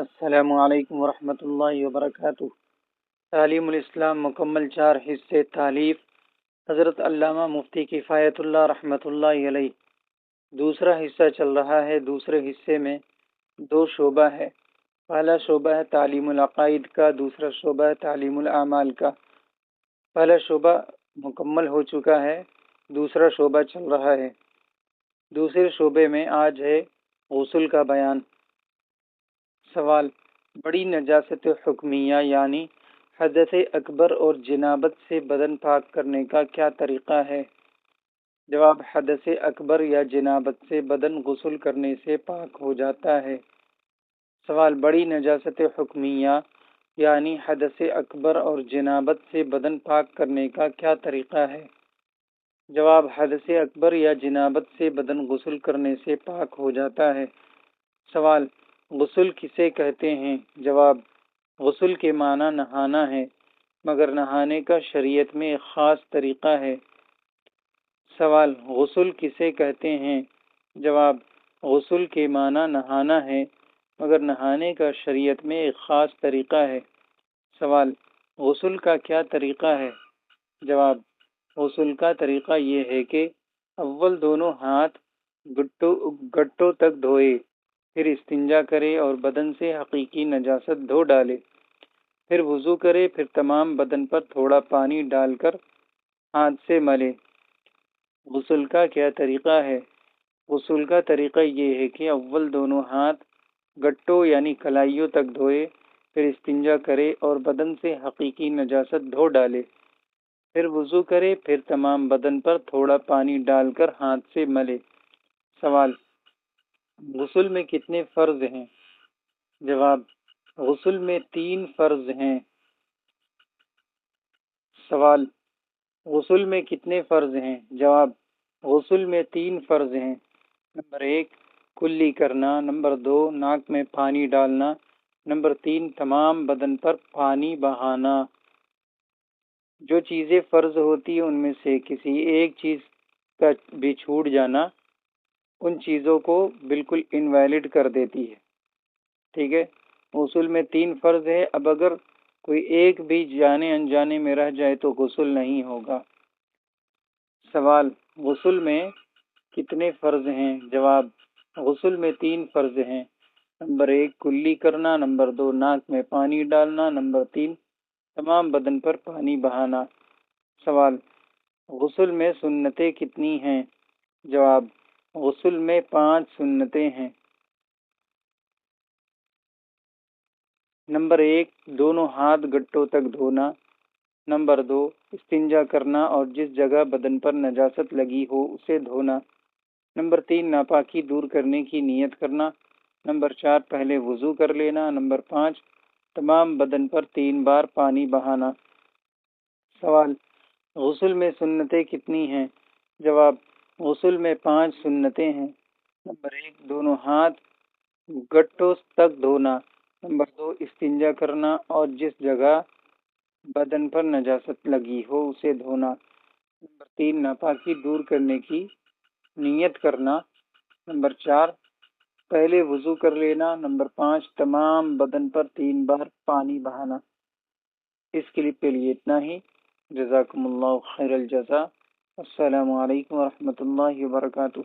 السلام علیکم ورحمۃ اللہ وبرکاتہ۔ تعلیم الاسلام مکمل 4 حصے تالیف حضرت علامہ مفتی کفایت اللہ رحمۃ اللہ علیہ۔ دوسرا حصہ چل رہا ہے۔ دوسرے حصے میں 2 شعبہ ہے۔ پہلا شعبہ ہے تعلیم العقائد کا، دوسرا شعبہ ہے تعلیم الاعمال کا۔ پہلا شعبہ مکمل ہو چکا ہے، دوسرا شعبہ چل رہا ہے۔ دوسرے شعبے میں آج ہے غسل کا بیان۔ سوال: بڑی نجاست حکمیہ یعنی حدث اکبر اور جنابت سے بدن پاک کرنے کا کیا طریقہ ہے؟ جواب: حدث اکبر یا جنابت سے بدن غسل کرنے سے پاک ہو جاتا ہے۔ سوال: بڑی نجاست حکمیہ یعنی حدث اکبر اور جنابت سے بدن پاک کرنے کا کیا طریقہ ہے؟ جواب: حدث اکبر یا جنابت سے بدن غسل کرنے سے پاک ہو جاتا ہے۔ سوال: غسل کسے کہتے ہیں؟ جواب: غسل کے معنی نہانا ہے، مگر نہانے کا شریعت میں ایک خاص طریقہ ہے۔ سوال: غسل کسے کہتے ہیں؟ جواب: غسل کے معنی نہانا ہے، مگر نہانے کا شریعت میں ایک خاص طریقہ ہے۔ سوال: غسل کا کیا طریقہ ہے؟ جواب: غسل کا طریقہ یہ ہے کہ اول دونوں ہاتھ گٹوں تک دھوئے، پھر استنجا کرے اور بدن سے حقیقی نجاست دھو ڈالے، پھر وضو کرے، پھر تمام بدن پر تھوڑا پانی ڈال کر ہاتھ سے ملے۔ غسل کا کیا طریقہ ہے؟ غسل کا طریقہ یہ ہے کہ اول دونوں ہاتھ گٹوں یعنی کلائیوں تک دھوئے، پھر استنجا کرے اور بدن سے حقیقی نجاست دھو ڈالے، پھر وضو کرے، پھر تمام بدن پر تھوڑا پانی ڈال کر ہاتھ سے ملے۔ سوال: غسل میں کتنے فرض ہیں؟ جواب: غسل میں 3 فرض ہیں۔ سوال: غسل میں کتنے فرض ہیں؟ جواب: غسل میں 3 فرض ہیں۔ نمبر 1 کلی کرنا، نمبر 2 ناک میں پانی ڈالنا، نمبر 3 تمام بدن پر پانی بہانا۔ جو چیزیں فرض ہوتی ہیں ان میں سے کسی ایک چیز کا بھی چھوٹ جانا ان چیزوں کو بالکل انویلڈ کر دیتی ہے۔ ٹھیک ہے، غسل میں 3 فرض ہے، اب اگر کوئی ایک بھی جانے انجانے میں رہ جائے تو غسل نہیں ہوگا۔ سوال: غسل میں کتنے فرض ہیں؟ جواب: غسل میں 3 فرض ہیں۔ نمبر 1 کلی کرنا، نمبر 2 ناک میں پانی ڈالنا، نمبر 3 تمام بدن پر پانی بہانا۔ سوال: غسل میں سنتیں کتنی ہیں؟ جواب: غسل میں 5 سنتیں ہیں۔ نمبر 1 دونوں ہاتھ گٹوں تک دھونا، نمبر 2 استنجا کرنا اور جس جگہ بدن پر نجاست لگی ہو اسے دھونا، نمبر 3 ناپاکی دور کرنے کی نیت کرنا، نمبر 4 پہلے وضو کر لینا، نمبر 5 تمام بدن پر 3 بار پانی بہانا۔ سوال: غسل میں سنتیں کتنی ہیں؟ جواب: غسل میں 5 سنتیں ہیں۔ نمبر 1 دونوں ہاتھ گٹوں تک دھونا، نمبر 2 استنجا کرنا اور جس جگہ بدن پر نجاست لگی ہو اسے دھونا، نمبر 3 ناپاکی دور کرنے کی نیت کرنا، نمبر 4 پہلے وضو کر لینا، نمبر 5 تمام بدن پر 3 بار پانی بہانا۔ اس کلپ کے لیے اتنا ہی۔ جزاکم اللہ خیر الجزا۔ السلام علیکم ورحمۃ اللہ وبرکاتہ۔